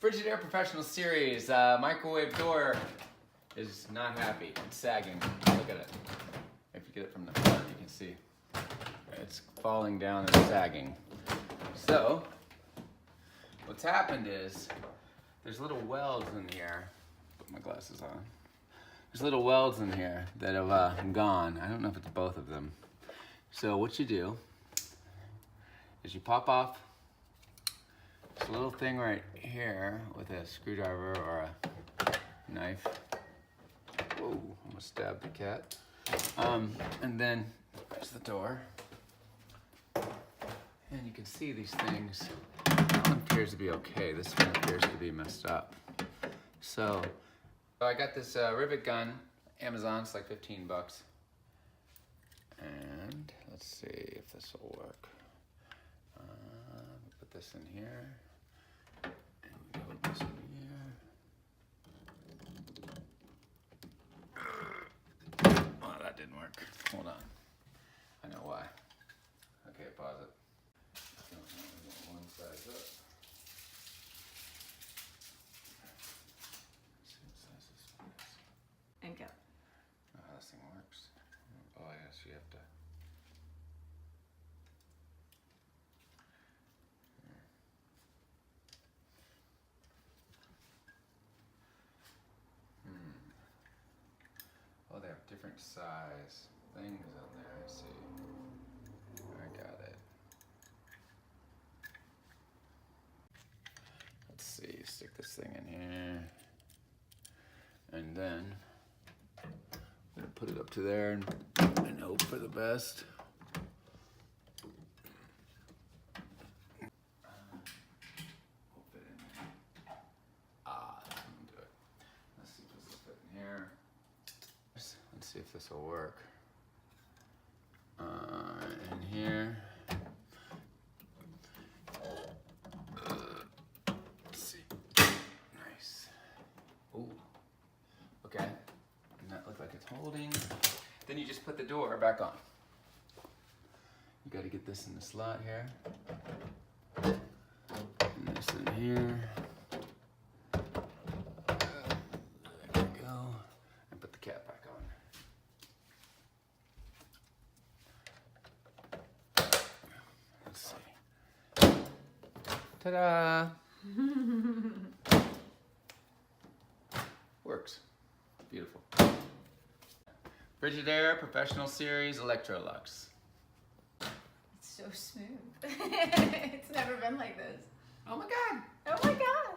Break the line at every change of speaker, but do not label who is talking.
Frigidaire Professional Series. Microwave door is not happy. It's sagging. Look at it. If you get it from the front, you can see it's falling down and sagging. So, what's happened is there's little welds in here. Put my glasses on. There's little welds in here that have gone. I don't know if it's both of them. So what you do is you pop off this little thing right here with a screwdriver or a knife. Whoa, almost stabbed the cat. And then there's the door. And you can see these things. That one appears to be okay. This one appears to be messed up. So I got this rivet gun, Amazon, it's like 15 bucks. And let's see if this will work. Put this in here. And we put this in here. Oh, that didn't work. Hold on. I know why. Okay, pause it. One size up.
And go.
Oh, this thing works. Oh, yes, you have to. Oh, they have different size things on there, I see. I got it. Let's see, stick this thing in here. And then I'm gonna put it up to there and hope for the best. We'll fit in there. Ah, that won't do it. Let's see if this will fit in here. Let's see if this will work. In here. Let's see. Nice. Ooh. Okay. And that looks like it's holding. Then you just put the door back on. You got to get this in the slot here. And this in here. There we go. And put the cap back on. Let's see. Ta-da! Works. Beautiful. Frigidaire Professional Series Electrolux.
It's so smooth. It's never been like this.
Oh my God!
Oh my God!